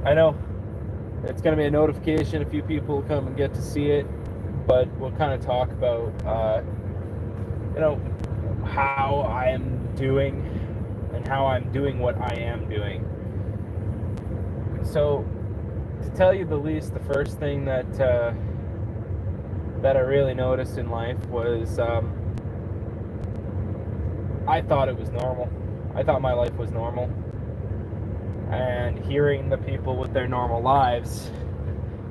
I know it's going to be a notification. A few people will come and get to see it, but we'll kind of talk about, you know, how I am doing and how I'm doing what I am doing. So, to tell you the least, the first thing that I really noticed in life was I thought it was normal. I thought my life was normal. And hearing the people with their normal lives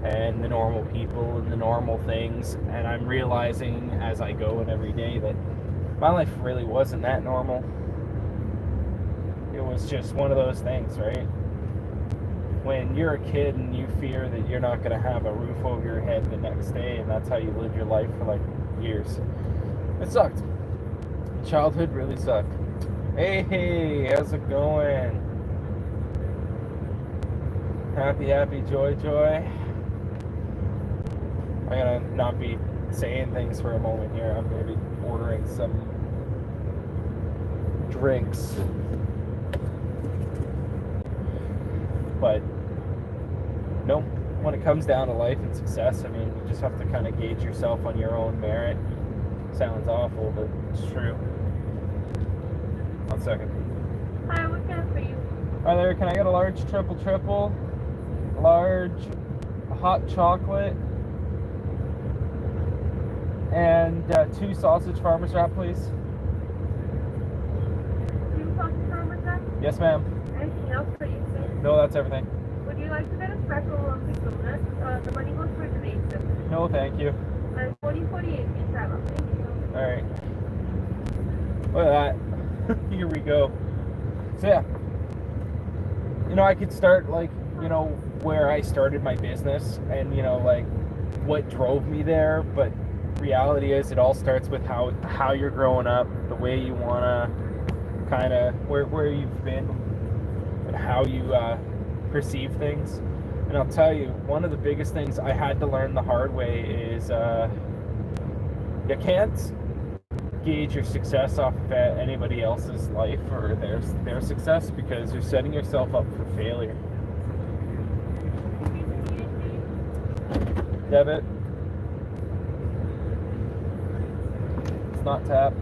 and the normal people and the normal things, and I'm realizing as I go and every day that my life really wasn't that normal. It was just one of those things, right? When you're a kid and you fear that you're not going to have a roof over your head the next day, and that's how you live your life for like years. It sucked. Childhood really sucked. Hey, how's it going? Happy, joy. I'm gonna not be saying things for a moment here. I'm gonna be ordering some drinks. But no, when it comes down to life and success, I mean, you just have to kind of gauge yourself on your own merit. Sounds awful, but it's true. 1 second. Hi, what can I for you? Hi there, can I get a large triple, large hot chocolate, and 2 sausage farmer's wrap, please? 2 sausage farmer's wrap? Yes, ma'am. Anything else for you, sir? No, that's everything. Would you like to get a special lumpy donut? The money goes for donation. No, thank you. 4048, please have them. Thank you. Alright. Look at that. Here we go. So yeah. I could start where I started my business and like what drove me there, but reality is it all starts with how you're growing up, the way you wanna kinda where you've been and how you perceive things. And I'll tell you, one of the biggest things I had to learn the hard way is you can't gauge your success off of anybody else's life or their success, because you're setting yourself up for failure. Debit. It's not tap.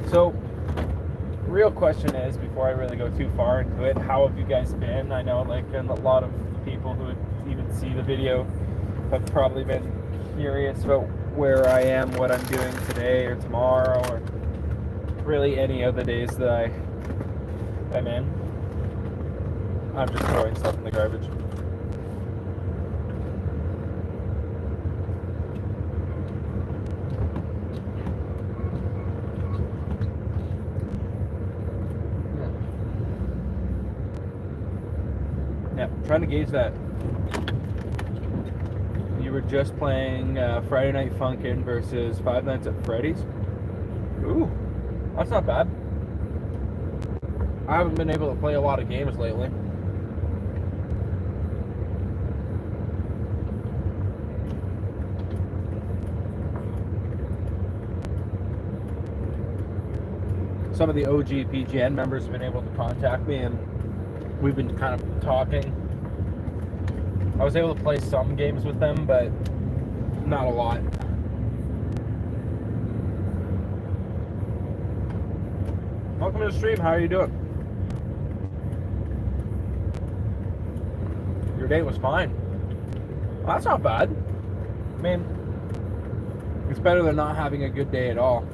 So, real question is, before I really go too far into it, how have you guys been? I know, and a lot of people who would even see the video have probably been curious about where I am, what I'm doing today or tomorrow, or really any other days that I'm in. I'm just throwing stuff in the garbage. Yeah, trying to gauge that. You were just playing Friday Night Funkin' versus Five Nights at Freddy's. Ooh, that's not bad. I haven't been able to play a lot of games lately. Some of the OG PGN members have been able to contact me, and we've been kind of talking. I was able to play some games with them, but not a lot. Welcome to the stream. How are you doing? Your day was fine. Well, that's not bad. I mean, it's better than not having a good day at all.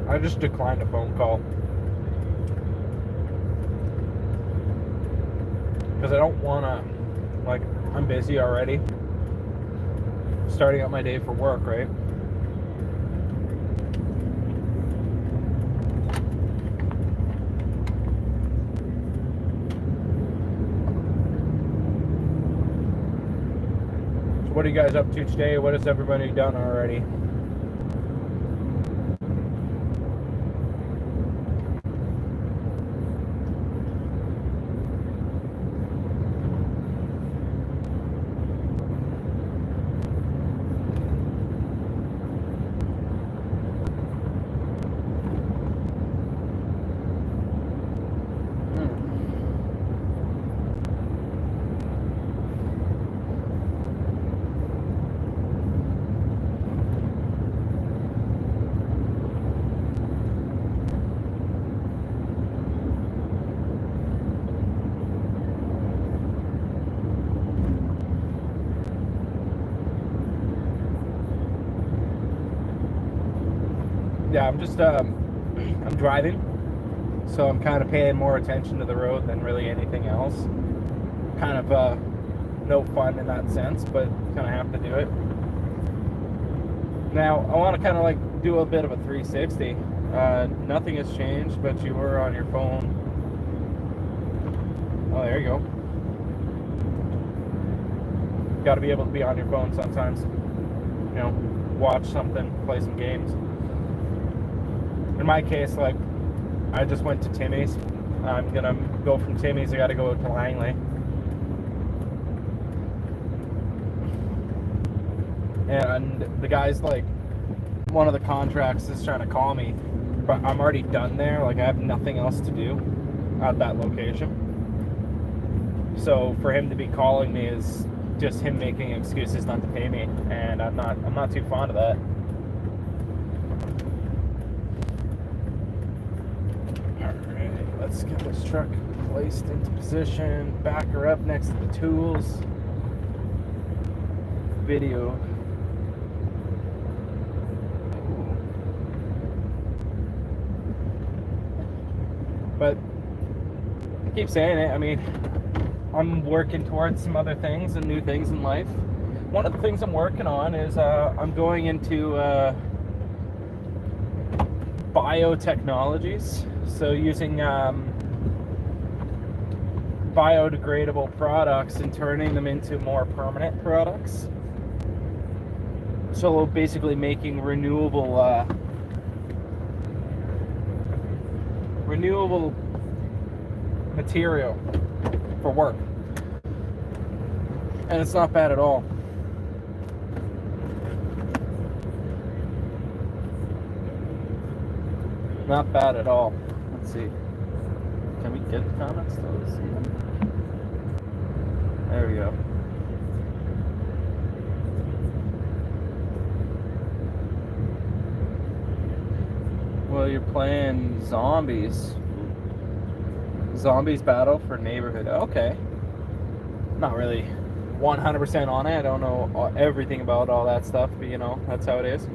I just declined a phone call because I don't want to Like, I'm busy already. Starting out my day for work, right? So what are you guys up to today? What has everybody done already? Yeah, I'm just I'm driving, so I'm kind of paying more attention to the road than really anything else. Kind of no fun in that sense, but kind of have to do it. Now I want to kind of like do a bit of a 360. Nothing has changed, but you were on your phone. Oh, there you go. Got to be able to be on your phone sometimes. You know, watch something, play some games. In my case, like, I just went to Timmy's. I'm gonna go from Timmy's. I got to go to Langley, and the guy's like, one of the contracts is trying to call me, but I'm already done there. Like, I have nothing else to do at that location. So for him to be calling me is just him making excuses not to pay me, and I'm not too fond of that. Alright, let's get this truck placed into position, back her up next to the tools. Video. But I keep saying it, I mean, I'm working towards some other things and new things in life. One of the things I'm working on is I'm going into biotechnologies. So using biodegradable products and turning them into more permanent products. So basically making renewable material for work. And it's not bad at all. Not bad at all. Let's see. Can we get the comments though? Let's see them. There we go. Well, you're playing zombies. Zombies Battle for Neighborhood. Okay. Not really 100% on it. I don't know everything about all that stuff, but you know, that's how it is.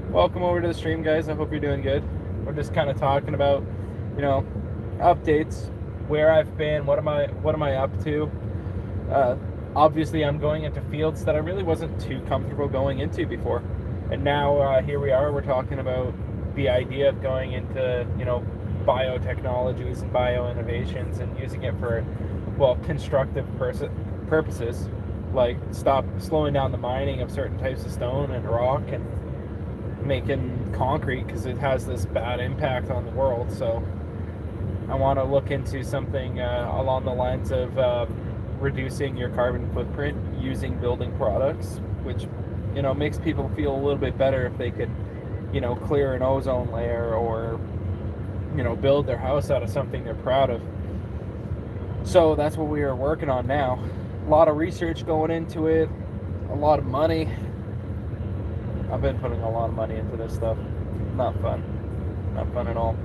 Welcome over to the stream, guys. I hope you're doing good. We're just kind of talking about, you know, updates, where I've been, what am I up to. Obviously, I'm going into fields that I really wasn't too comfortable going into before, and now here we are. We're talking about the idea of going into, you know, biotechnologies and bio-innovations and using it for, well, constructive purposes, like slowing down the mining of certain types of stone and rock and making concrete, because it has this bad impact on the world. So I want to look into something along the lines of reducing your carbon footprint using building products, which, you know, makes people feel a little bit better if they could, you know, clear an ozone layer, or, you know, build their house out of something they're proud of. So that's what we are working on now. A lot of research going into it, a lot of money. I've been putting a lot of money into this stuff. Not fun. Not fun at all.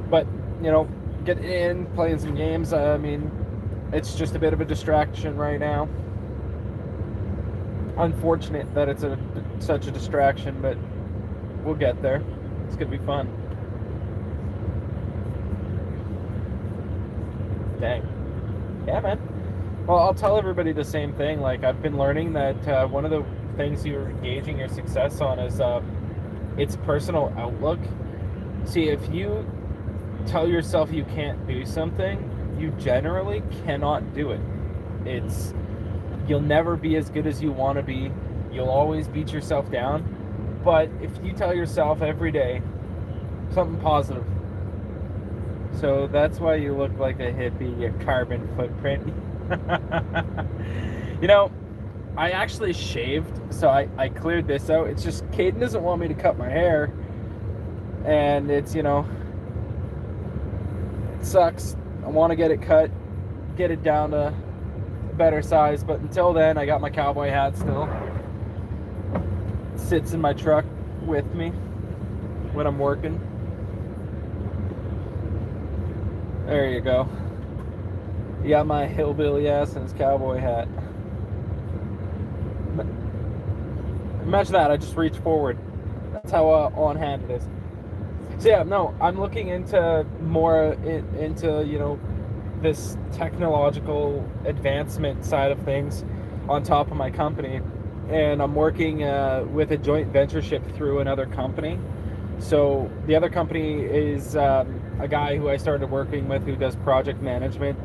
But, you know, getting in, playing some games, I mean, it's just a bit of a distraction right now. Unfortunate that it's such a distraction, but we'll get there. It's gonna be fun. Dang. Yeah, man. Well, I'll tell everybody the same thing. Like, I've been learning that one of the things you're gauging your success on is it's personal outlook. See, if you tell yourself you can't do something, you generally cannot do it. It's You'll never be as good as you want to be. You'll always beat yourself down. But if you tell yourself every day something positive, so that's why you look like a hippie, a carbon footprint. You know, I actually shaved, so I cleared this out. It's just Caden doesn't want me to cut my hair, and it's, it sucks. I want to get it cut, get it down to a better size, but until then, I got my cowboy hat still. It sits in my truck with me when I'm working. There you go. You got my hillbilly ass and his cowboy hat. Imagine that, I just reached forward. That's how on hand it is. So yeah, no, I'm looking into more into, this technological advancement side of things on top of my company. And I'm working with a joint ventureship through another company. So the other company is a guy who I started working with who does project management,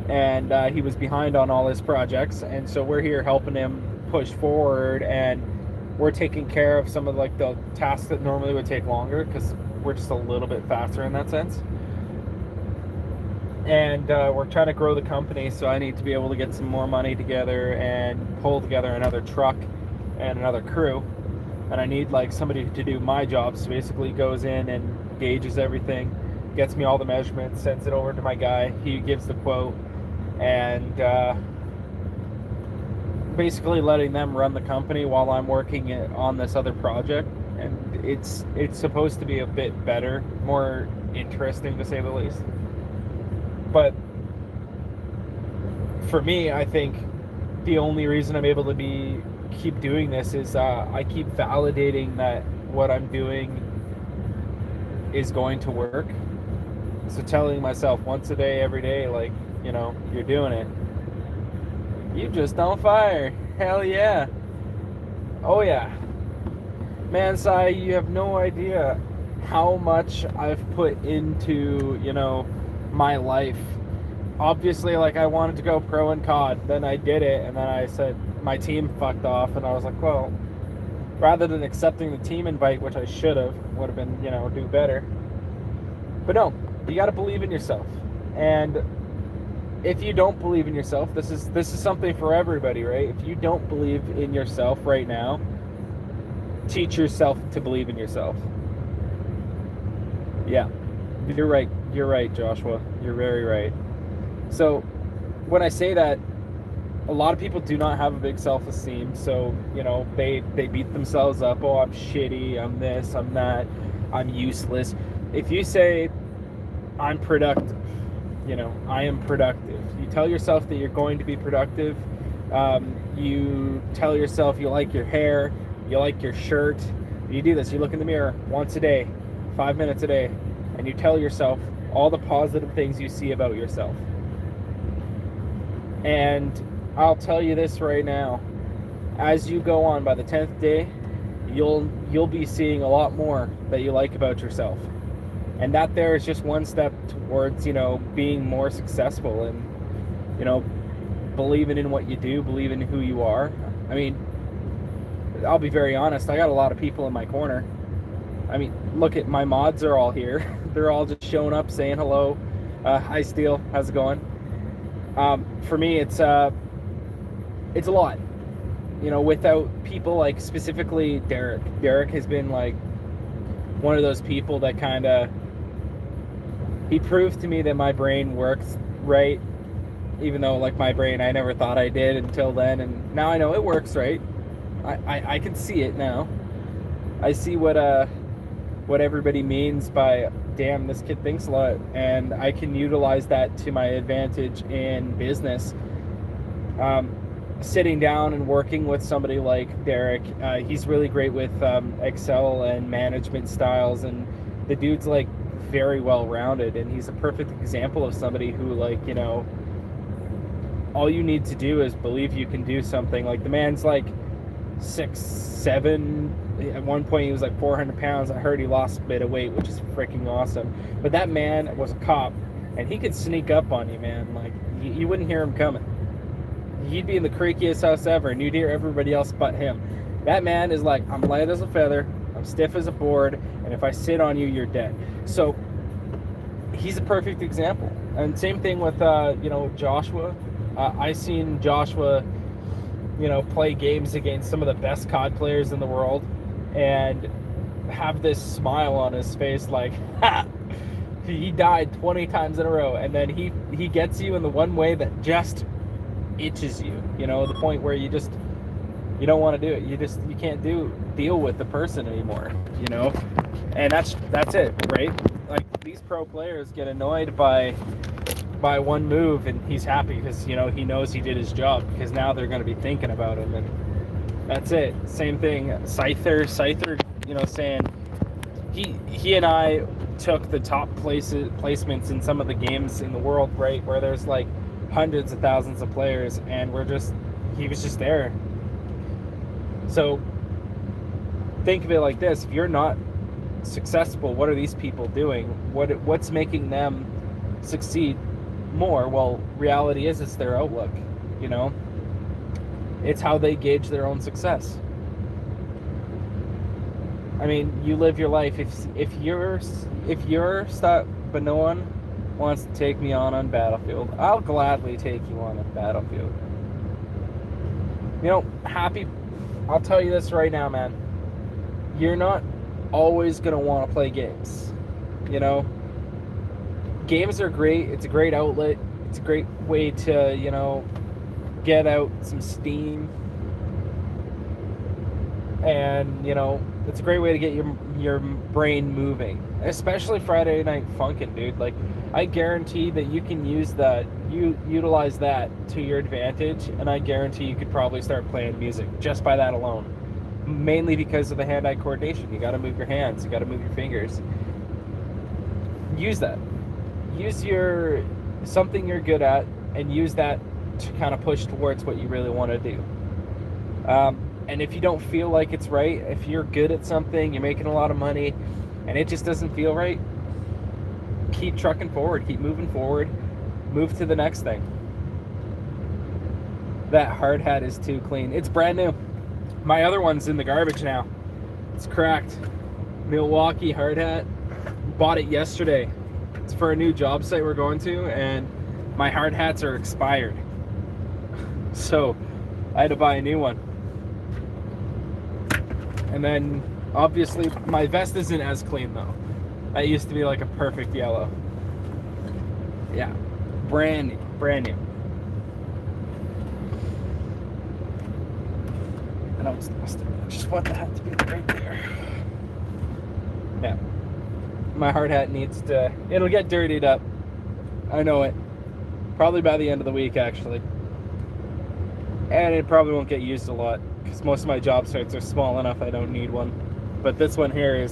and he was behind on all his projects, and so we're here helping him push forward, and we're taking care of some of the tasks that normally would take longer because we're just a little bit faster in that sense. And we're trying to grow the company, so I need to be able to get some more money together and pull together another truck and another crew. And I need somebody to do my job. So basically goes in and gauges everything, gets me all the measurements, sends it over to my guy. He gives the quote, and basically letting them run the company while I'm working on this other project. And it's supposed to be a bit better, more interesting to say the least. But for me, I think the only reason I'm able to keep doing this is I keep validating that what I'm doing is going to work. So telling myself once a day, every day, you're doing it. You just on fire. Hell yeah. Oh yeah. Man, Sai, you have no idea how much I've put into, my life. Obviously, I wanted to go pro in COD, then I did it, and then I said my team fucked off, and I was like, well, rather than accepting the team invite, which I should have, would have been, do better. But no, you got to believe in yourself. And if you don't believe in yourself, this is something for everybody, right? If you don't believe in yourself right now, teach yourself to believe in yourself. Yeah, you're right. You're right, Joshua. You're very right. So when I say that, a lot of people do not have a big self-esteem. So, they beat themselves up. Oh, I'm shitty. I'm this. I'm that. I'm useless. If you say, I'm productive, I am productive. You tell yourself that you're going to be productive. You tell yourself you like your hair. You like your shirt. You do this. You look in the mirror once a day, 5 minutes a day, and you tell yourself all the positive things you see about yourself. And I'll tell you this right now, as you go on, by the 10th day, you'll be seeing a lot more that you like about yourself. And that there is just one step towards, being more successful and, believing in what you do, believing in who you are. I mean, I'll be very honest, I got a lot of people in my corner. I mean, look at my mods are all here. They're all just showing up, saying hello. Hi, Steele. How's it going? For me, it's a lot. Without people specifically Derek. Derek has been one of those people that kind of, he proved to me that my brain works right, even though my brain, I never thought I did until then, and now I know it works right. I can see it now. I see what everybody means by, damn, this kid thinks a lot, and I can utilize that to my advantage in business. Sitting down and working with somebody like Derek, he's really great with Excel and management styles, and the dude's very well rounded, and he's a perfect example of somebody who all you need to do is believe you can do something. Like, the man's like 6'7". At one point he was like 400 pounds. I heard he lost a bit of weight, which is freaking awesome. But that man was a cop, and he could sneak up on you, man. Like, you wouldn't hear him coming. He'd be in the creakiest house ever, and you'd hear everybody else but him. That man is like, I'm light as a feather, I'm stiff as a board, and if I sit on you, you're dead. So he's a perfect example. And same thing with Joshua. I seen Joshua, play games against some of the best COD players in the world, and have this smile on his face, like, ha! He died 20 times in a row, and then he gets you in the one way that just itches you, the point where you don't want to do it. You can't deal with the person anymore, and that's it, right? Like, these pro players get annoyed by one move, and he's happy because he knows he did his job, because now they're going to be thinking about him, and that's it. Same thing, Scyther, saying he and I took the top placements in some of the games in the world, right, where there's like hundreds of thousands of players, and he was just there. So think of it like this: if you're not successful, what are these people doing? What's making them succeed more? Well, reality is, it's their outlook. It's how they gauge their own success. I mean, you live your life. If you're stuck, but no one wants to take me on Battlefield, I'll gladly take you on Battlefield. Happy. I'll tell you this right now, man. You're not always gonna want to play games. Games are great. It's a great outlet. It's a great way to, get out some steam. And, it's a great way to get your brain moving. Especially Friday night funkin', dude. Like, I guarantee that you can utilize that to your advantage, and I guarantee you could probably start playing music just by that alone. Mainly because of the hand-eye coordination. You gotta move your hands, you gotta move your fingers. Use that. Use something you're good at, and use that to kind of push towards what you really want to do. And if you don't feel like it's right, if you're good at something, you're making a lot of money, and it just doesn't feel right, keep trucking forward, keep moving forward, move to the next thing. That hard hat is too clean. It's brand new. My other one's in the garbage now. It's cracked. Milwaukee hard hat. Bought it yesterday. It's for a new job site we're going to, and my hard hats are expired. So I had to buy a new one. And then obviously my vest isn't as clean though. That used to be like a perfect yellow. Yeah, brand new. And I just want the hat to be right there. Yeah, my hard hat it'll get dirtied up. I know it. Probably by the end of the week, actually. And it probably won't get used a lot, because most of my job sites are small enough I don't need one. But this one here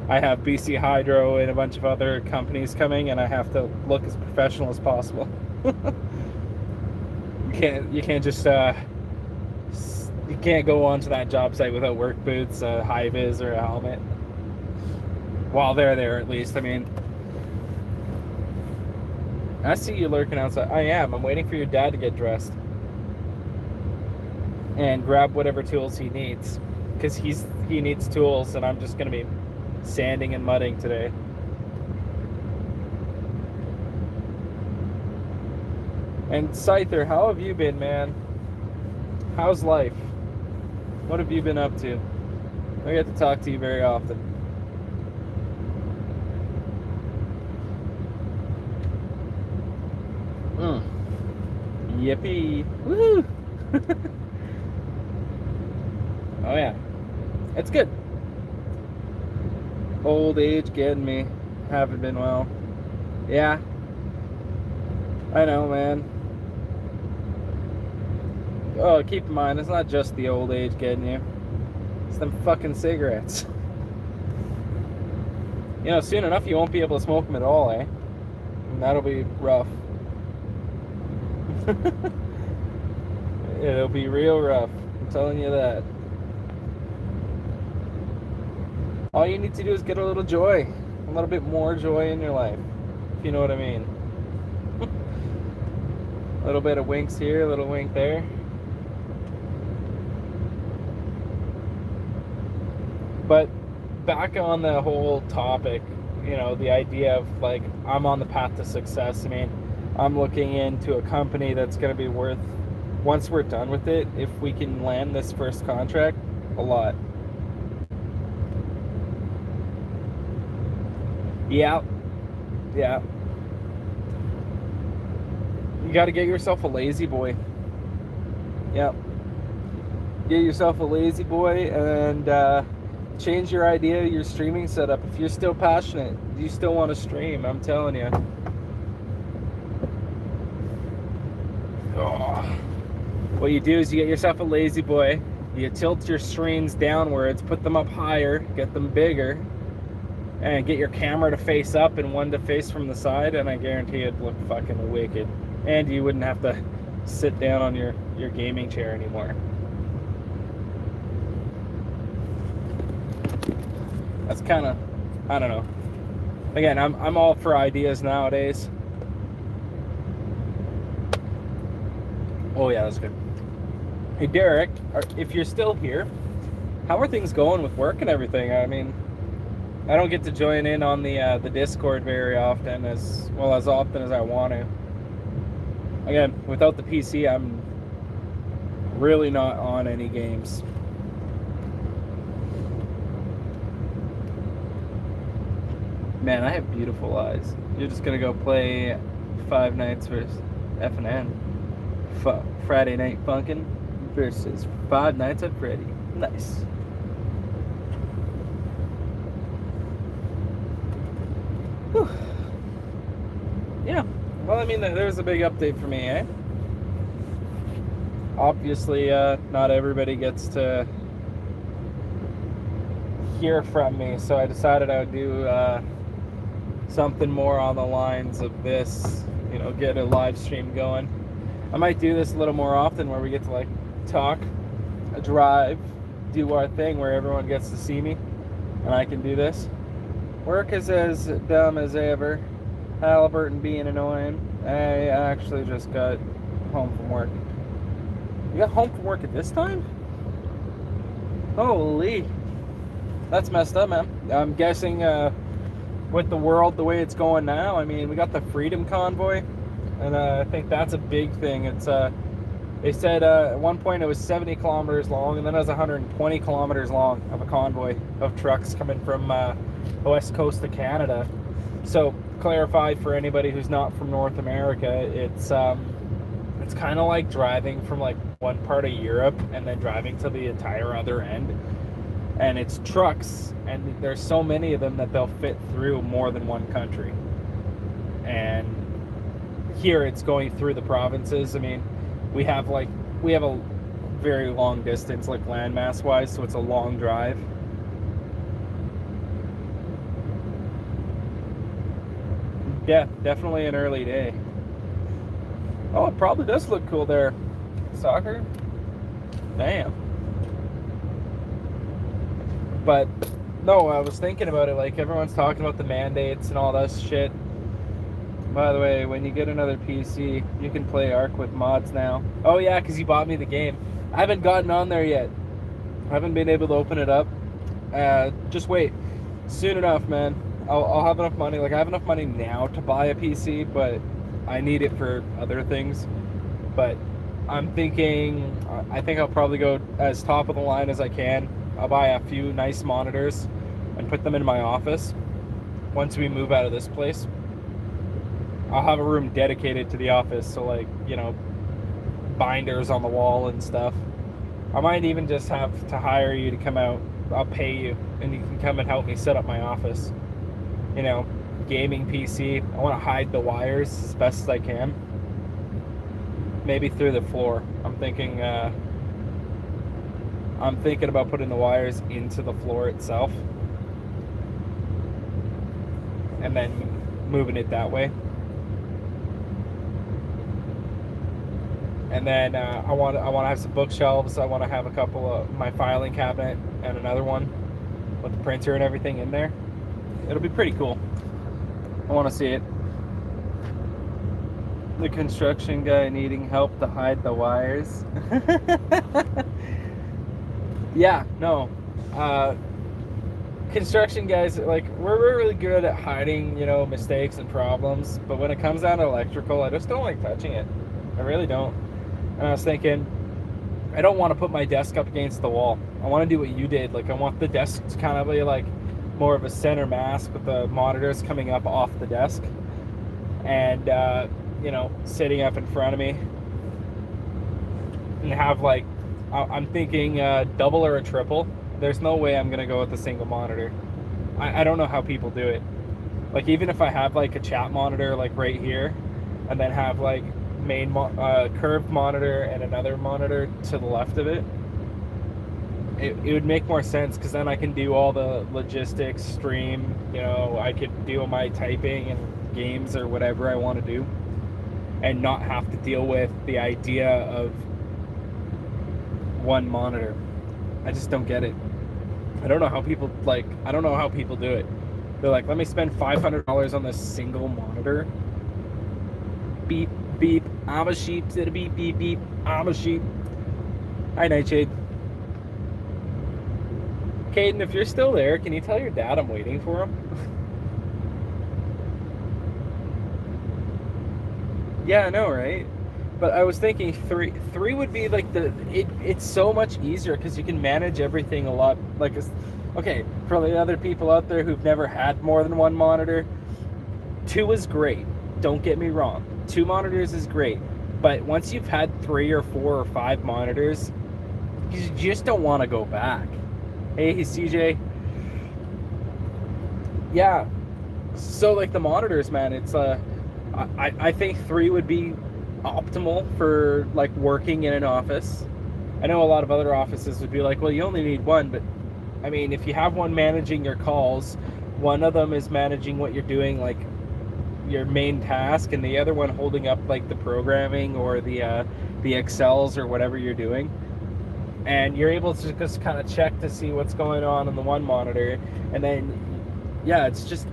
I have BC Hydro and a bunch of other companies coming, and I have to look as professional as possible. You can't just you can't go onto that job site without work boots, a high vis, or a helmet. While they're there, at least. I mean, I see you lurking outside. I am. I'm waiting for your dad to get dressed and grab whatever tools he needs, because he needs tools, and I'm just gonna be sanding and mudding today. And Scyther, how have you been, man? How's life? What have you been up to? I don't get to talk to you very often. Yippee! Woo! Oh yeah, it's good. Old age getting me. Haven't been well. Yeah, I know, man. Oh, keep in mind, it's not just the old age getting you. It's them fucking cigarettes. Soon enough you won't be able to smoke them at all, eh? And that'll be rough. It'll be real rough. I'm telling you that. All you need to do is get a little joy, a little bit more joy in your life, if you know what I mean. A little bit of winks here, a little wink there. But back on the whole topic, you know, the idea of like, I'm on the path to success. I mean, I'm looking into a company that's going to be worth, once we're done with it, if we can land this first contract, a lot. Yeah. Yeah. You got to get yourself a lazy boy. Yep. Get yourself a lazy boy and change your idea, your streaming setup. If you're still passionate, you still want to stream, I'm telling you. Oh. What you do is you get yourself a lazy boy, you tilt your screens downwards, put them up higher, get them bigger, and get your camera to face up and one to face from the side, and I guarantee it'd look fucking wicked. And you wouldn't have to sit down on your gaming chair anymore. That's kind of, I don't know. Again, I'm all for ideas nowadays. Oh yeah, that's good. Hey Derek, if you're still here, how are things going with work and everything? I mean, I don't get to join in on the Discord very often, as often as I want to. Again, without the PC, I'm really not on any games. Man, I have beautiful eyes. You're just gonna go play Five Nights versus FNN. Friday Night Funkin' versus Five Nights at Freddy. Nice. Whew. Yeah. Well, I mean, there's a big update for me, eh? Obviously, not everybody gets to hear from me, so I decided I would do something more on the lines of this, you know, get a live stream going. I might do this a little more often where we get to like talk, drive, do our thing where everyone gets to see me and I can do this. Work is as dumb as ever. Halliburton being annoying. I actually just got home from work. You got home from work at this time? Holy. That's messed up, man. I'm guessing with the world the way it's going now, I mean, we got the Freedom Convoy, and I think that's a big thing. It's they said at one point it was 70 kilometers long, and then it was 120 kilometers long of a convoy of trucks coming from the west coast of Canada. So, clarify for anybody who's not from North America, it's kind of like driving from like one part of Europe and then driving to the entire other end. And it's trucks, and there's so many of them that they'll fit through more than one country. And here it's going through the provinces. I mean, we have a very long distance, like landmass wise, so it's a long drive. Yeah, definitely an early day. Oh, it probably does look cool there. Soccer? Damn. But, no, I was thinking about it, like, everyone's talking about the mandates and all that shit. By the way, when you get another PC, you can play Ark with mods now. Oh, yeah, because you bought me the game. I haven't gotten on there yet. I haven't been able to open it up. Just wait. Soon enough, man. I'll have enough money. Like, I have enough money now to buy a PC, but I need it for other things. But I'm thinking, I think I'll probably go as top of the line as I can. I'll buy a few nice monitors and put them in my office once we move out of this place. I'll have a room dedicated to the office, so like, you know, binders on the wall and stuff. I might even just have to hire you to come out. I'll pay you, and you can come and help me set up my office. You know, gaming PC. I want to hide the wires as best as I can. Maybe through the floor. I'm thinking about putting the wires into the floor itself and then moving it that way. And then I want to have some bookshelves. I want to have a couple of my filing cabinet and another one with the printer and everything in there. It'll be pretty cool. I want to see it. The construction guy needing help to hide the wires. Yeah, no. Construction guys, like, we're really good at hiding, mistakes and problems. But when it comes down to electrical, I just don't like touching it. I really don't. And I was thinking, I don't want to put my desk up against the wall. I want to do what you did. Like, I want the desk to kind of be like more of a center mass with the monitors coming up off the desk. And, sitting up in front of me. And have, like, I'm thinking double or a triple. There's no way I'm going to go with a single monitor. I don't know how people do it. Like, even if I have, like, a chat monitor, like, right here, and then have, like, main curved monitor and another monitor to the left of it, it would make more sense, because then I can do all the logistics, stream, I could do my typing and games or whatever I want to do, and not have to deal with the idea of one monitor. I just don't get it. I don't know how people do it. They're like, let me spend $500 on this single monitor. Beep, beep, I'm a sheep to the beep, beep, beep, I'm a sheep. Hi, Nightshade. Caden, if you're still there, can you tell your dad I'm waiting for him? Yeah, I know, right? But I was thinking three would be like it's so much easier, because you can manage everything a lot. Like, okay, for the other people out there who've never had more than one monitor, 2 is great. Don't get me wrong. 2 monitors is great. But once you've had 3 or 4 or 5 monitors, you just don't want to go back. Hey, CJ. Yeah. So, like, the monitors, man, it's I think 3 would be optimal for, like, working in an office. I know a lot of other offices would be like, well, you only need 1, but I mean, if you have one managing your calls, one of them is managing what you're doing, like your main task, and the other one holding up, like, the programming or the Excels or whatever you're doing, and you're able to just kind of check to see what's going on the one monitor. And then, yeah, it's just,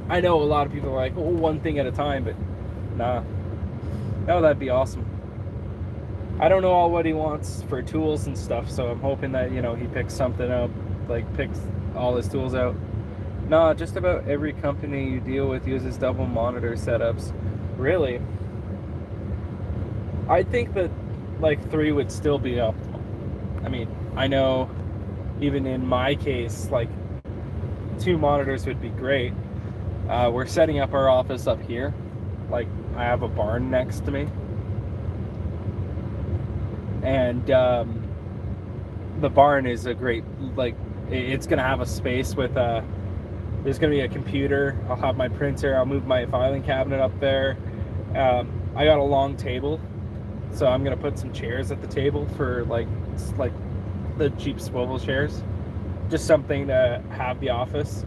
I know a lot of people are like, oh, one thing at a time, but nah. Oh, that'd be awesome. I don't know all what he wants for tools and stuff, so I'm hoping that, he picks something up, like, picks all his tools out. No, just about every company you deal with uses double monitor setups. Really? I think that, like, 3 would still be optimal. I mean, I know even in my case, like, 2 monitors would be great. We're setting up our office up here. Like, I have a barn next to me, and the barn is a great, like, it's gonna have a space with there's gonna be a computer. I'll have my printer. I'll move my filing cabinet up there. I got a long table, so I'm gonna put some chairs at the table for like the cheap swivel chairs, just something to have the office.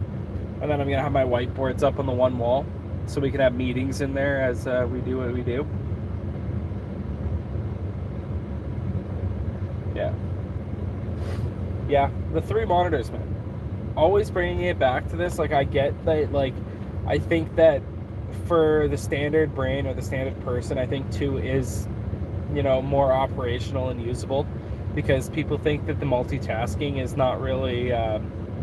And then I'm gonna have my whiteboards up on the one wall, so we can have meetings in there as we do what we do. Yeah, the 3 monitors, man. Always bringing it back to this, like, I get that, like, I think that for the standard brain or the standard person, I think 2 is, more operational and usable, because people think that the multitasking is not really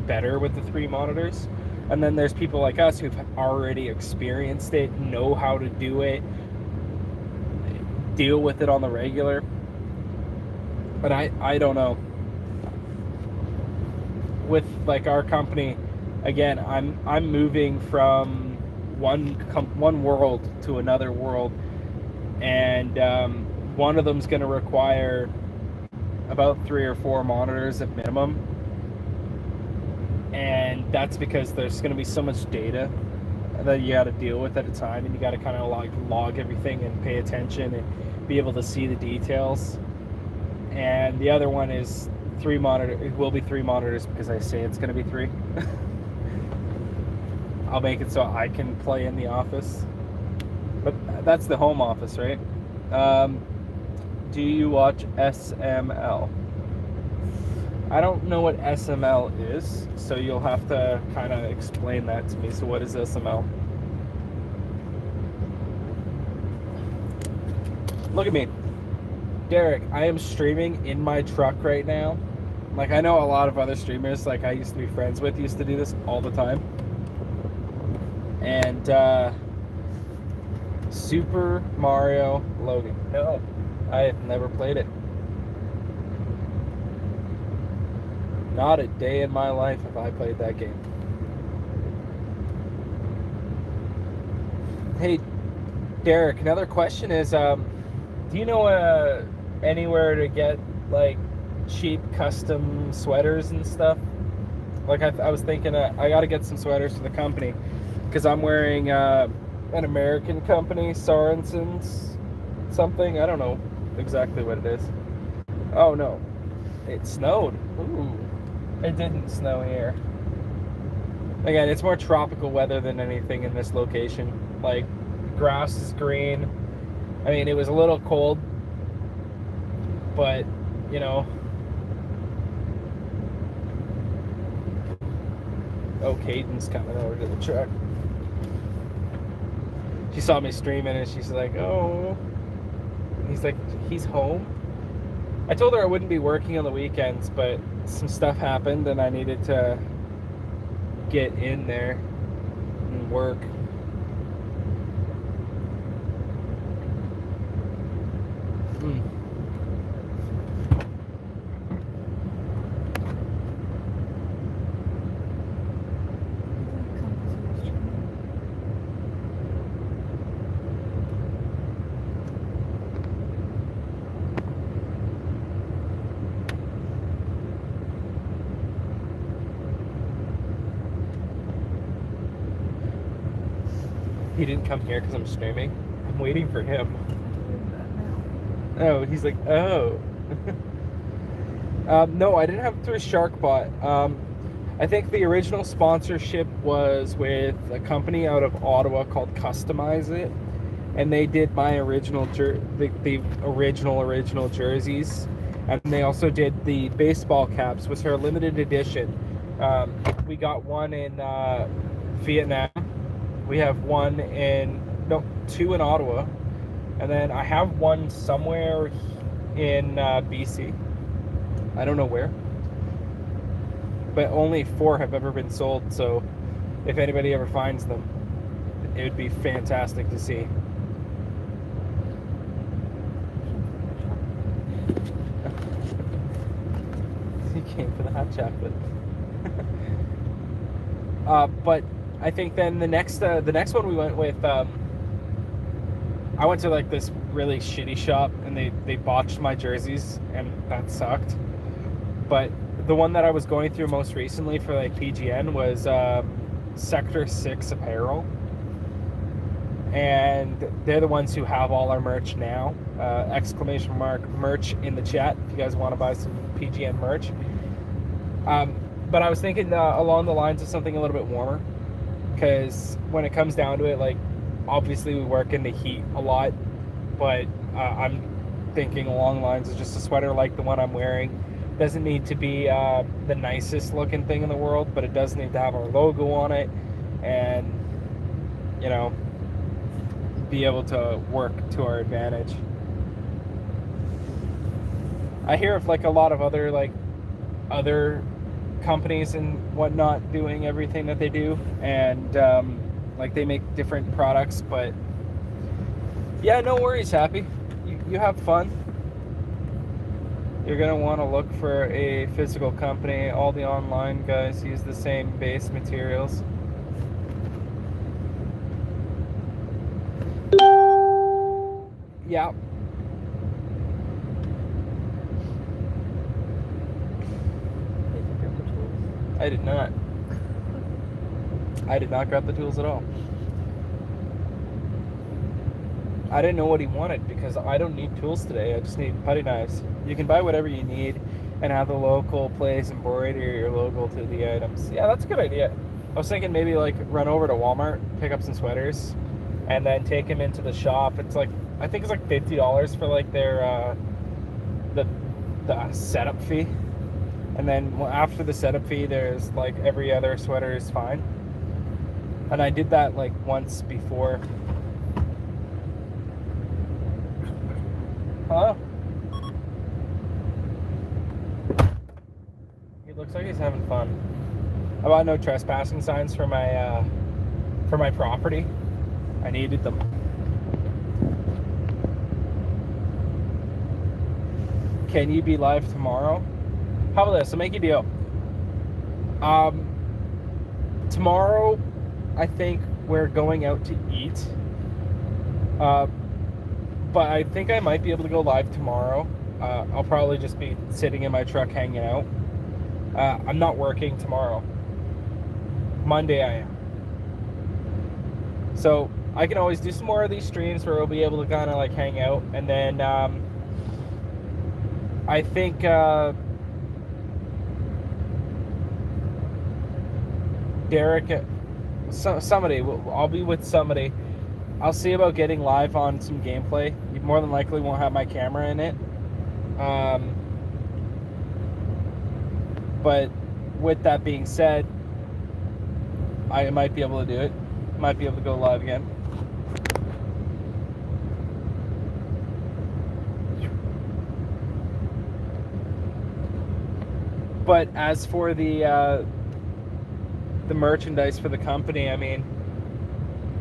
better with the 3 monitors. And then there's people like us who've already experienced it, know how to do it, deal with it on the regular. But I don't know. With, like, our company, again, I'm moving from one world to another world, and one of them's going to require about 3 or 4 monitors at minimum. And that's because there's going to be so much data that you got to deal with at a time, and you got to kind of log everything and pay attention and be able to see the details. And the other one is 3 monitors. It will be 3 monitors because I say it's going to be 3. I'll make it so I can play in the office, but that's the home office, right? do you watch SML? I don't know what SML is, so you'll have to kind of explain that to me. So what is SML? Look at me. Derek, I am streaming in my truck right now. Like, I know a lot of other streamers, like I used to be friends with, used to do this all the time. And, Super Mario Logan. No, I have never played it. Not a day in my life have I played that game. Hey, Derek, another question is, do you know anywhere to get, like, cheap custom sweaters and stuff? Like, I was thinking I got to get some sweaters for the company because I'm wearing an American company, Sorensen's something. I don't know exactly what it is. Oh, no. It snowed. Ooh. It didn't snow here. Again, it's more tropical weather than anything in this location. Like, grass is green. I mean, it was a little cold, but, you know. Oh, Caden's coming over to the truck. She saw me streaming and she's like, oh. He's like, he's home? I told her I wouldn't be working on the weekends, but some stuff happened and I needed to get in there and work. He didn't come here because I'm streaming. I'm waiting for him. Oh, he's like, oh. No, I didn't have it through SharkBot. I think the original sponsorship was with a company out of Ottawa called Customize It, and they did my original the original jerseys, and they also did the baseball caps, which are limited edition. We got one in Vietnam. We have two in Ottawa, and then I have one somewhere in BC. I don't know where, but only 4 have ever been sold. So if anybody ever finds them, it would be fantastic to see. He came for the hot chocolate. But I think then the next one we went with, I went to like this really shitty shop and they botched my jerseys and that sucked. But the one that I was going through most recently for like PGN was Sector 6 Apparel. And they're the ones who have all our merch now. Exclamation mark merch in the chat if you guys want to buy some PGN merch. But I was thinking along the lines of something a little bit warmer. Because when it comes down to it, like, obviously we work in the heat a lot, but I'm thinking along the lines of just a sweater like the one I'm wearing. Doesn't need to be the nicest looking thing in the world, but it does need to have our logo on it and, you know, be able to work to our advantage. I hear of like a lot of other companies and whatnot doing everything that they do, and like they make different products, but yeah, no worries, Happy. You have fun. You're gonna want to look for a physical company. All the online guys use the same base materials. Yeah. I did not. I did not grab the tools at all. I didn't know what he wanted because I don't need tools today. I just need putty knives. You can buy whatever you need and have the local place embroider your logo to the items. Yeah, that's a good idea. I was thinking maybe like run over to Walmart, pick up some sweaters, and then take them into the shop. It's like, I think it's like $50 for like their the setup fee, and then after the setup fee, there's like every other sweater is fine. And I did that like once before. Hello? He looks like he's having fun. I bought no trespassing signs for my property. I needed them. Can you be live tomorrow? How about this? I'll make you a deal. Tomorrow, I think we're going out to eat. But I think I might be able to go live tomorrow. I'll probably just be sitting in my truck hanging out. I'm not working tomorrow. Monday I am. So I can always do some more of these streams where we'll be able to kind of like hang out. And then I think Derek, somebody, I'll be with somebody. I'll see about getting live on some gameplay. You more than likely won't have my camera in it. But with that being said, I might be able to do it. Might be able to go live again. But as for the merchandise for the company, I mean,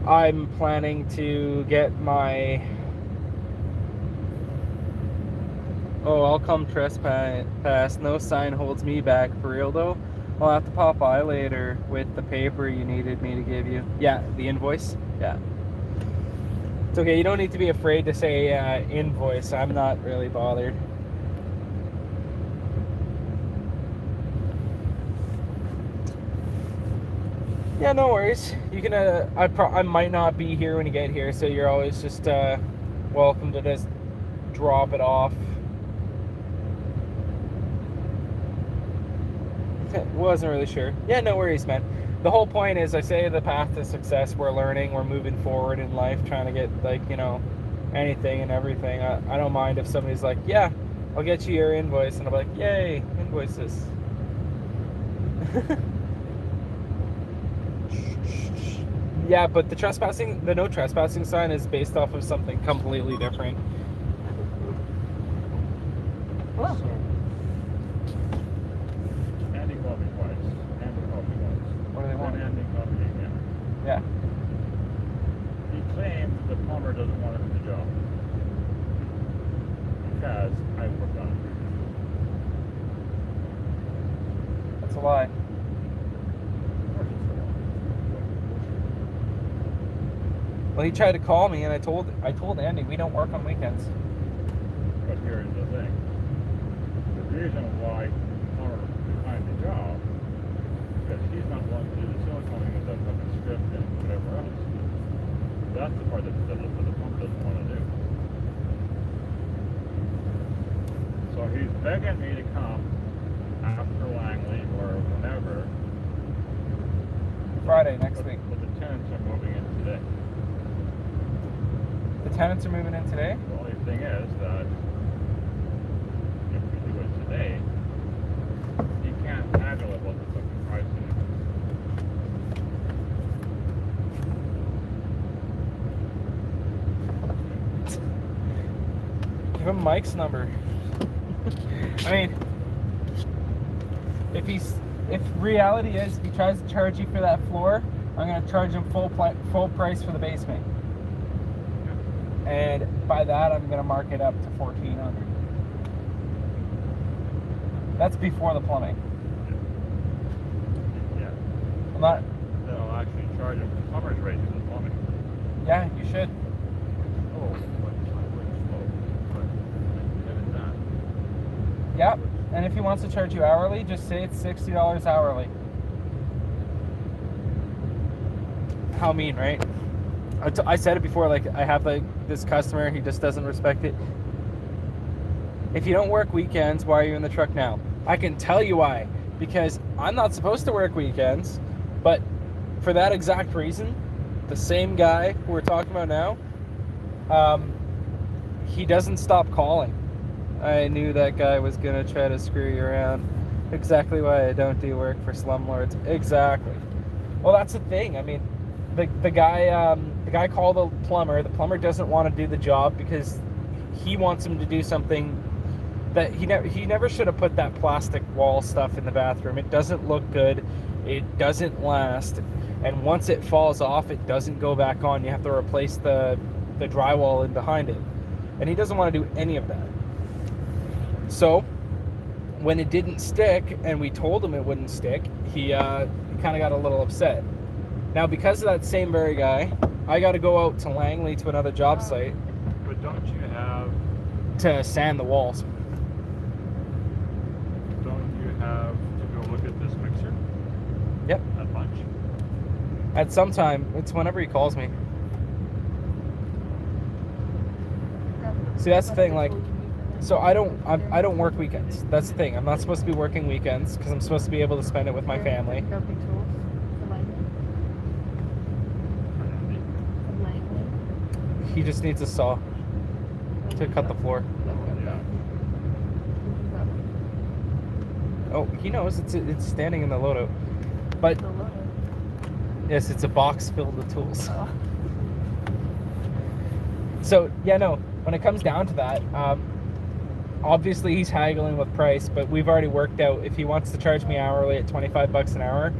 I'm planning to get my... Oh, I'll come trespass. No sign holds me back. For real though? I'll have to pop by later with the paper you needed me to give you. Yeah, the invoice? Yeah. It's okay, you don't need to be afraid to say invoice. I'm not really bothered. Yeah, no worries. You can. I might not be here when you get here, so you're always just welcome to just drop it off. Wasn't really sure. Yeah, no worries, man. The whole point is, I say the path to success. We're learning. We're moving forward in life, trying to get like anything and everything. I don't mind if somebody's like, yeah, I'll get you your invoice, and I'm like, yay, invoices. Yeah, but the no trespassing sign is based off of something completely different. Hello. Andy called me twice. What do they want? Andy called me again. Yeah. He claimed the plumber doesn't want to do the job because I worked on it. That's a lie. Well, he tried to call me, and I told Andy we don't work on weekends. But here's the thing. The reason why the plumber declined the job is because he's not willing to do the siliconing with that fucking script and whatever else. That's the part that the pump doesn't want to do. So he's begging me to come after Langley or whenever. Friday next week. But the tenants are moving in today. The tenants are moving in today? The only thing is that if we do it today, he can't haggle about the fucking price anymore. Give him Mike's number. I mean, if reality is he tries to charge you for that floor, I'm gonna charge him full price for the basement. And by that, I'm gonna mark it up to $1,400. That's before the plumbing. Yeah. I'm not. Then I'll actually charge him the plumber's rate for the plumbing. Yeah, you should. Oh, but I wouldn't smoke. But given that. Yep. And if he wants to charge you hourly, just say it's $60 hourly. How mean, right? I said it before, like, I have like this customer, he just doesn't respect it. If you don't work weekends, why are you in the truck now? I can tell you why. Because I'm not supposed to work weekends, but for that exact reason, the same guy who we're talking about now, he doesn't stop calling. I knew that guy was gonna try to screw you around. Exactly why I don't do work for slumlords. Exactly. Well, that's the thing. I mean, the guy called the plumber. The plumber doesn't want to do the job because he wants him to do something that he never should have put that plastic wall stuff in the bathroom. It doesn't look good. It doesn't last. And once it falls off, it doesn't go back on. You have to replace the drywall in behind it. And he doesn't want to do any of that. So when it didn't stick and we told him it wouldn't stick, he kind of got a little upset. Now, because of that same very guy, I got to go out to Langley to another job site. But don't you have... To sand the walls. Don't you have to go look at this mixer? Yep. At lunch? At some time. It's whenever he calls me. See, that's the thing, like... So I don't work weekends. That's the thing. I'm not supposed to be working weekends because I'm supposed to be able to spend it with my family. He just needs a saw to cut the floor. Yeah. Oh, he knows it's standing in the loadout. But yes, it's a box filled with tools. So yeah, no. When it comes down to that, obviously he's haggling with price, but we've already worked out if he wants to charge me hourly at $25 an hour,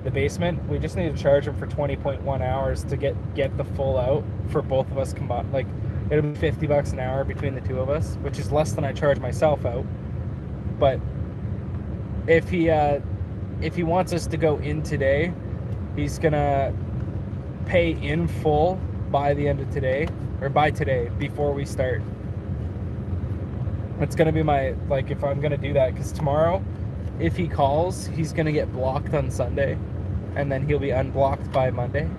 the basement, we just need to charge him for 20.1 hours to get the full out for both of us combined. Like it'll be $50 an hour between the two of us, which is less than I charge myself out. But if he wants us to go in today, he's gonna pay in full by the end of today, or by today, before we start. It's gonna be my, like, if I'm gonna do that, because tomorrow, if he calls, he's gonna get blocked on Sunday, and then he'll be unblocked by Monday.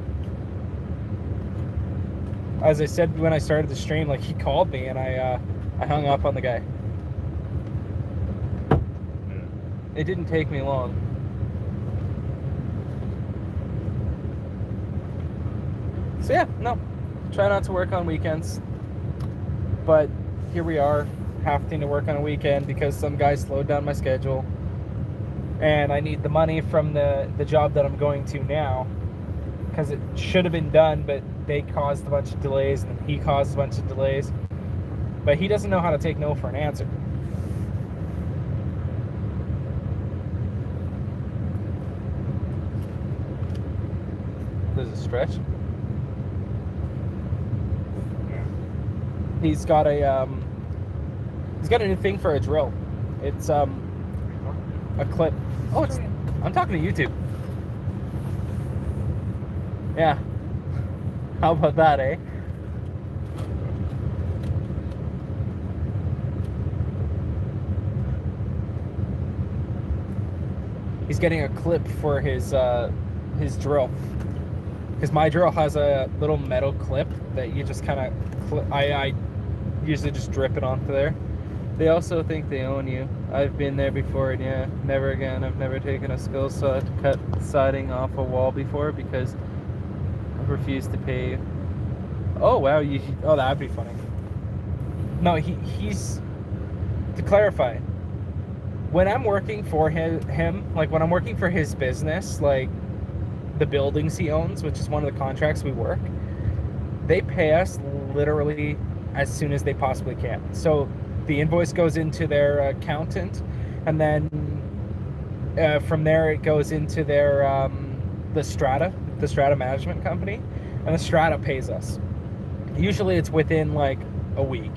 As I said when I started the stream, like, he called me and I hung up on the guy. It didn't take me long. So yeah, no, try not to work on weekends, but here we are, having to work on a weekend because some guy slowed down my schedule, and I need the money from the job that I'm going to now, because it should have been done, but they caused a bunch of delays, and he caused a bunch of delays, but he doesn't know how to take no for an answer. There's a stretch. He's got a new thing for a drill. It's a clip. Oh, I'm talking to YouTube. Yeah. How about that, eh? He's getting a clip for his drill. Because my drill has a little metal clip that you just kind of I usually just drip it onto there. They also think they own you. I've been there before, and yeah, never again. I've never taken a skill saw to cut siding off a wall before because I've refused to pay you. Oh wow, oh, that'd be funny. No, he's to clarify. When I'm working for him, like when I'm working for his business, like the buildings he owns, which is one of the contracts we work, they pay us literally as soon as they possibly can. So the invoice goes into their accountant, and then from there it goes into their the Strata management company, and the Strata pays us. Usually it's within like a week,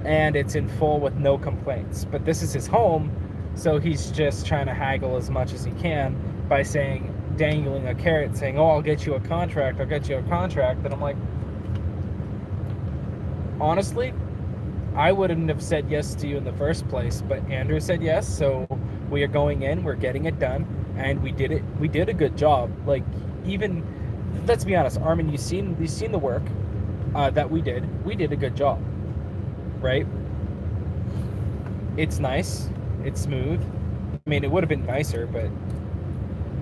and it's in full with no complaints. But this is his home, so he's just trying to haggle as much as he can by dangling a carrot, saying, "Oh, I'll get you a contract. I'll get you a contract." And I'm like, honestly, I wouldn't have said yes to you in the first place, but Andrew said yes, so we are going in, we're getting it done, and we did it. We did a good job. Like, even, let's be honest, Armin, you've seen the work that we did. We did a good job, right? It's nice. It's smooth. I mean, it would have been nicer, but,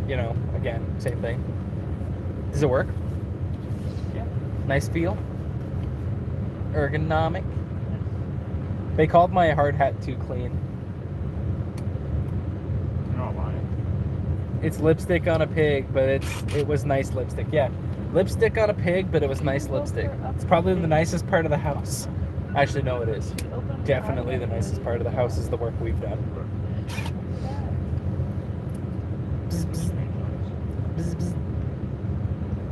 you know, again, same thing. Does it work? Yeah. Nice feel? Ergonomic? They called my hard hat too clean. You're not lying. It's lipstick on a pig, but it was nice lipstick. Yeah, lipstick on a pig, but it was nice lipstick. It's probably the nicest part of the house. Actually, no, it is. Definitely the nicest part of the house is the work we've done. Bzz, bzz. Bzz, bzz.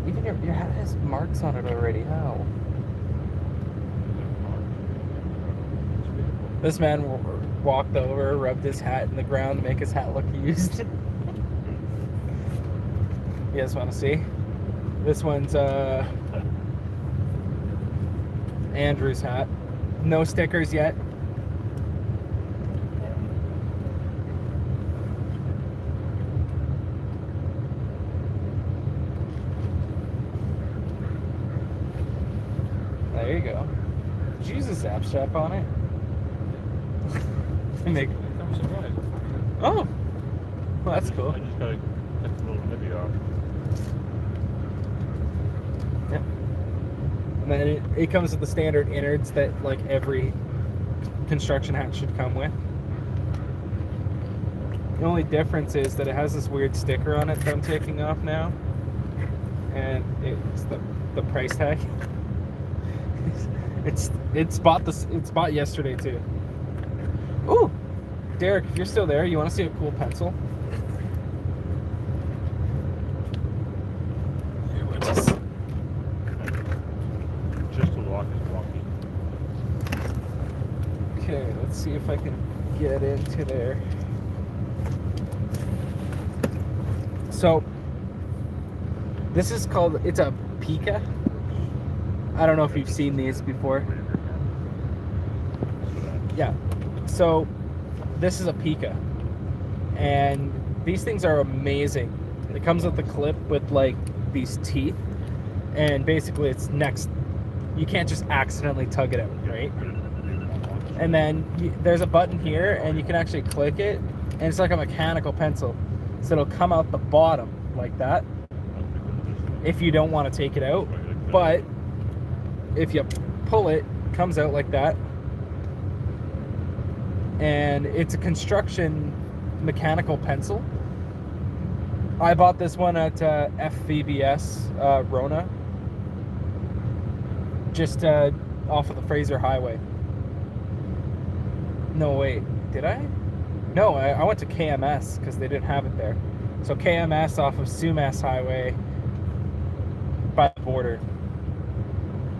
Even your hat has marks on it already. How? This man walked over, rubbed his hat in the ground to make his hat look used. You guys want to see? This one's Andrew's hat. No stickers yet. There you go. Did you use a zap strap on it? To make... I'm surprised. Oh! Well, that's cool. I just gotta cut the little nibby off. Yep. And then it comes with the standard innards that like every construction hat should come with. The only difference is that it has this weird sticker on it that I'm taking off now. And it's the price tag. It's bought yesterday too. Ooh! Derek, if you're still there, you want to see a cool pencil? Here, we'll just... Just to walk is walking. Okay, let's see if I can get into there. So, this is called, it's a Pika. I don't know if you've seen these before. Yeah. So, this is a Pika. And these things are amazing. It comes with a clip with like these teeth. And basically it's next. You can't just accidentally tug it out, right? And then there's a button here and you can actually click it. And it's like a mechanical pencil. So it'll come out the bottom like that. If you don't want to take it out. But if you pull it, it comes out like that. And it's a construction mechanical pencil. I bought this one at FVBS Rona, just off of the Fraser Highway. No, wait, did I? No, I went to KMS because they didn't have it there. So KMS off of Sumas Highway by the border.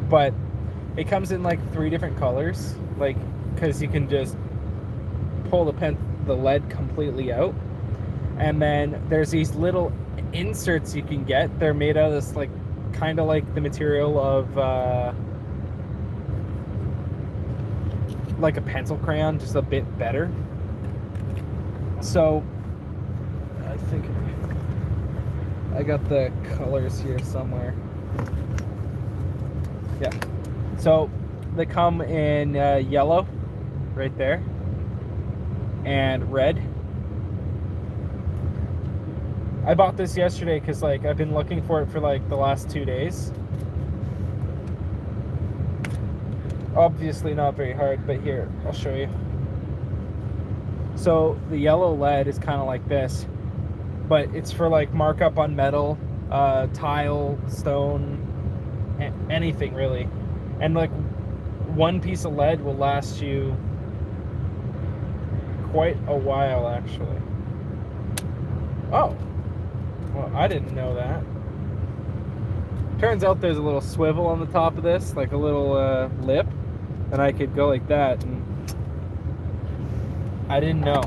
But it comes in like 3 different colors, like because you can just pull the lead completely out, and then there's these little inserts you can get. They're made out of this like kind of like the material of like a pencil crayon, just a bit better. So I think I got the colors here somewhere. Yeah, so they come in yellow right there and red. I bought this yesterday because like I've been looking for it for like the last 2 days. Obviously not very hard, but here, I'll show you. So the yellow lead is kind of like this, but it's for like markup on metal, tile, stone, anything really. And like one piece of lead will last you quite a while actually. Oh, well, I didn't know that. Turns out there's a little swivel on the top of this, like a little lip, and I could go like that, and I didn't know.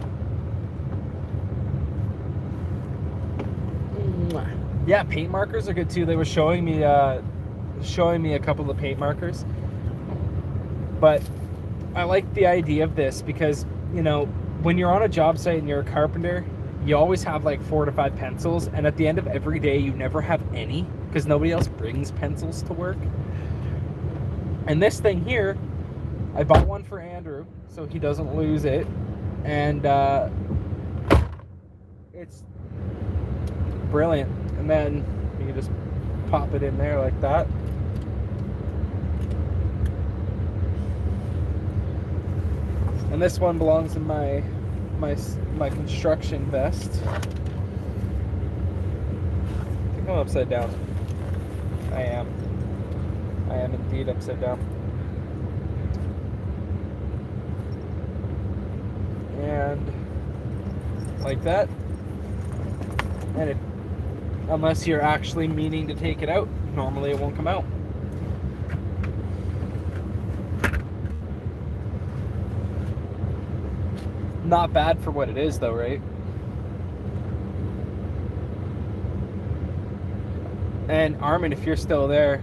Yeah, paint markers are good too. They were showing me a couple of paint markers, but I like the idea of this because, you know, when you're on a job site and you're a carpenter, you always have like 4 to 5 pencils, and at the end of every day you never have any because nobody else brings pencils to work. And this thing here, I bought one for Andrew so he doesn't lose it, and it's brilliant. And then you can just pop it in there like that. And this one belongs in my construction vest. I think I'm upside down. I am indeed upside down. And like that. And it, unless you're actually meaning to take it out, normally it won't come out. Not bad for what it is though, right? And Armin, if you're still there.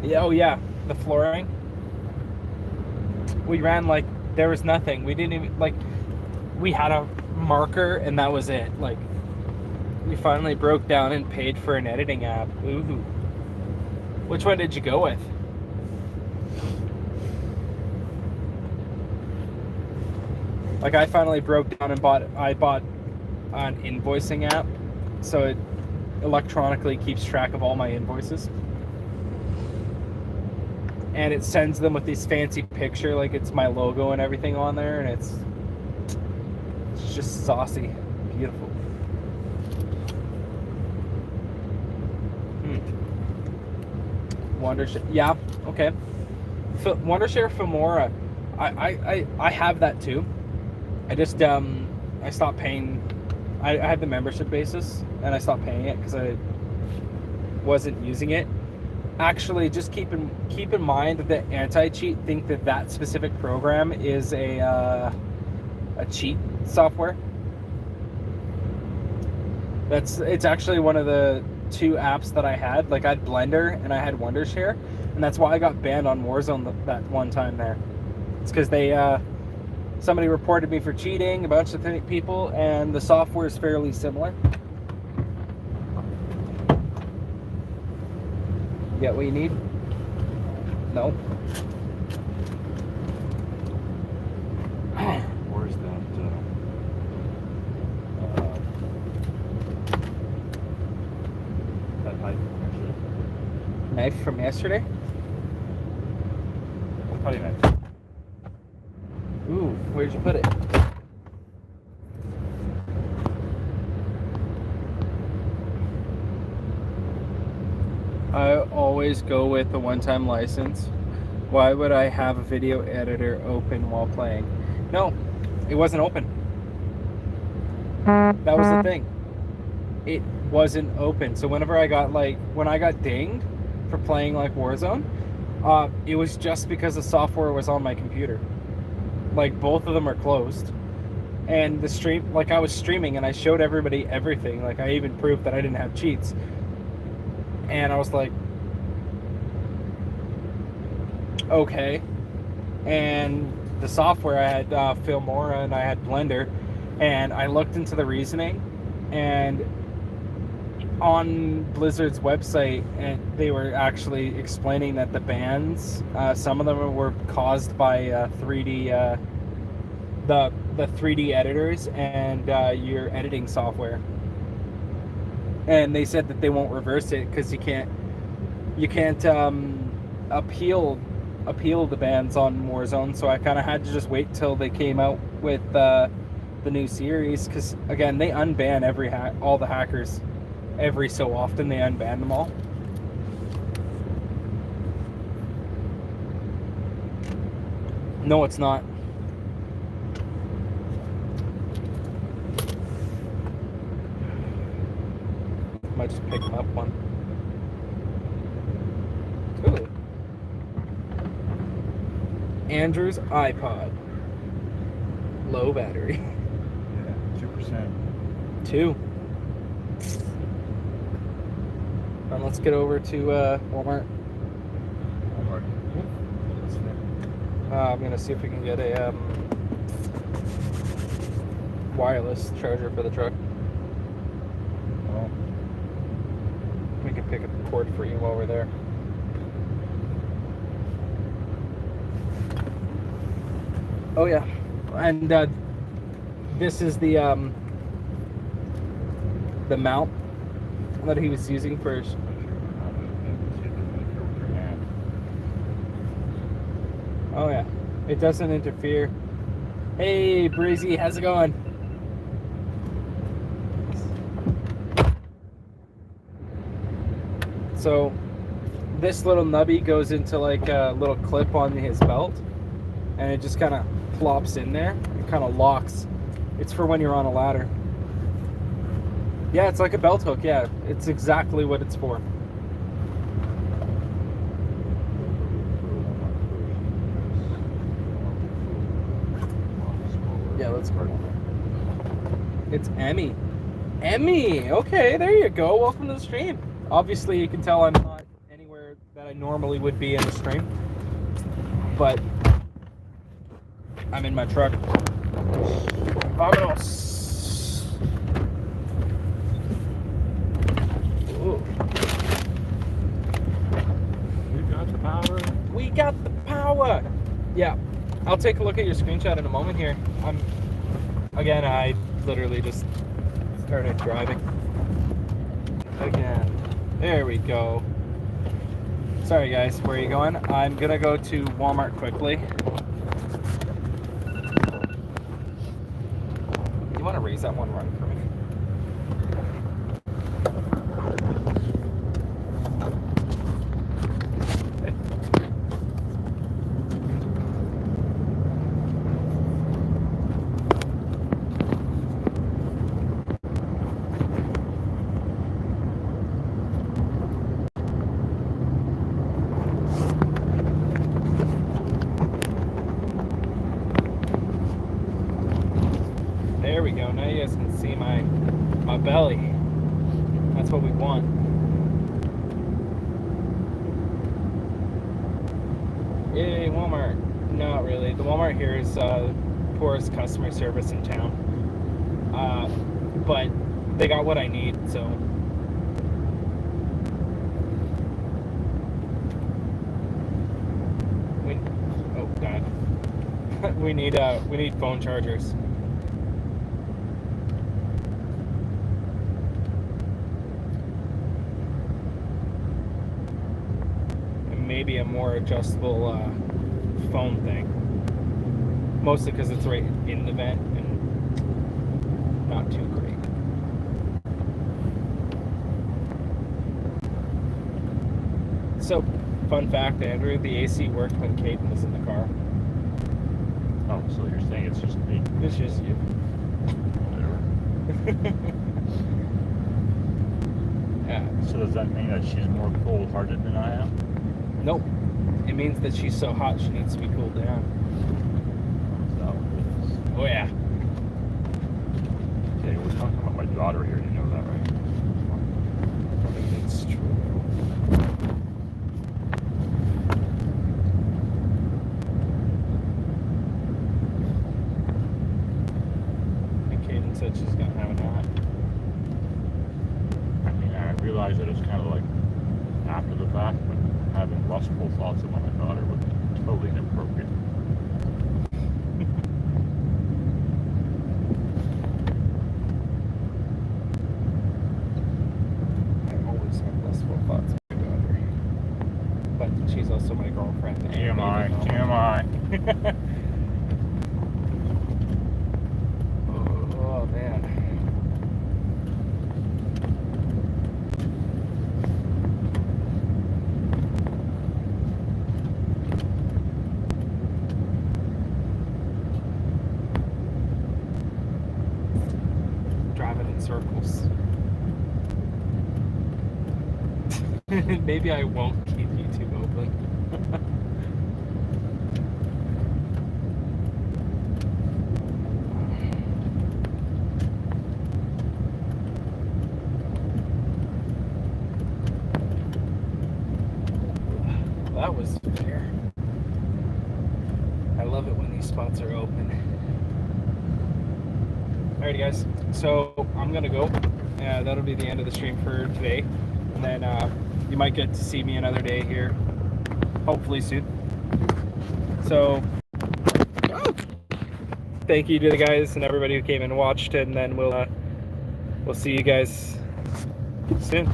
Yeah, oh yeah, the flooring. We ran like there was nothing. We didn't even, like, we had a marker and that was it. Like, we finally broke down and paid for an editing app. Ooh. Which one did you go with? Like, I finally broke down and bought an invoicing app, so it electronically keeps track of all my invoices. And it sends them with this fancy picture, like it's my logo and everything on there, and it's just saucy. Beautiful. Wondershare. Yeah, okay. Wondershare Femora. I have that too. I just I stopped paying. I had the membership basis and I stopped paying it because I wasn't using it. Actually, just keep in mind that anti-cheat think that specific program is a cheat software. It's actually one of the two apps that I had. Like, I had Blender and I had Wondershare, and that's why I got banned on Warzone that one time there. It's because they somebody reported me for cheating, a bunch of people, and the software is fairly similar. You get what you need? No. Where's that knife actually? Knife from yesterday? Cutting knife. Ooh, where'd you put it? I always go with the one-time license. Why would I have a video editor open while playing? No, it wasn't open. That was the thing. It wasn't open. So whenever when I got dinged for playing like Warzone, it was just because the software was on my computer. Like, both of them are closed. And the stream, like, I was streaming and I showed everybody everything. Like, I even proved that I didn't have cheats. And I was like, okay. And the software, I had Filmora and I had Blender, and I looked into the reasoning, and on Blizzard's website, and they were actually explaining that the bans, some of them were caused by 3D, the 3D editors and your editing software. And they said that they won't reverse it because you can't appeal the bans on Warzone. So I kind of had to just wait till they came out with the new series, because again, they unban all the hackers every so often. They unban them all. No, it's not. Might just pick them up one. Ooh. Andrew's iPod. Low battery. Yeah, 2%. 2. And let's get over to Walmart. I'm gonna see if we can get a wireless charger for the truck. Well, We can pick up the cord for you while we're there. Oh yeah, and this is the mount that he was using for. Oh yeah. It doesn't interfere. Hey, Breezy, how's it going? So, this little nubby goes into like a little clip on his belt, and it just kind of plops in there. It kind of locks. It's for when you're on a ladder. Yeah, it's like a belt hook. Yeah, it's exactly what it's for. Yeah, let's go. It's Emmy. Emmy! Okay, there you go. Welcome to the stream. Obviously, you can tell I'm not anywhere that I normally would be in the stream. But I'm in my truck. Vámonos. Ooh. We got the power. We got the power! Yeah. I'll take a look at your screenshot in a moment here. I literally just started driving. Again. There we go. Sorry guys, where are you going? I'm gonna go to Walmart quickly. You wanna raise that one run for me? There we go. Now you guys can see my belly. That's what we want. Yay, Walmart. Not really. The Walmart here is poorest customer service in town. But they got what I need, so. Oh God. we need phone chargers. Maybe a more adjustable phone thing. Mostly because it's right in the vent and not too great. So, fun fact, Andrew, the AC worked when Caden was in the car. Oh, so you're saying it's just me? It's just you. Whatever. Yeah. So does that mean that she's more cold-hearted than I am? Nope. It means that she's so hot she needs to be cooled down. So, Oh yeah. okay, we're talking about my daughter here. You know that, right? It's true. And Caden said she's gonna have a nap. I mean, I realize that it's kind of like after the fact, but having lustful thoughts about my daughter would be totally inappropriate. I always have lustful thoughts of my daughter. But she's also my girlfriend. and TMI, baby TMI. mama. Oh man. Driving in circles. Maybe I won't keep YouTube open. That was fair. I love it when these spots are open. Alrighty guys, so I'm gonna go. That'll be the end of the stream for today. And then you might get to see me another day here. Hopefully soon. So thank you to the guys and everybody who came and watched, and then we'll see you guys soon.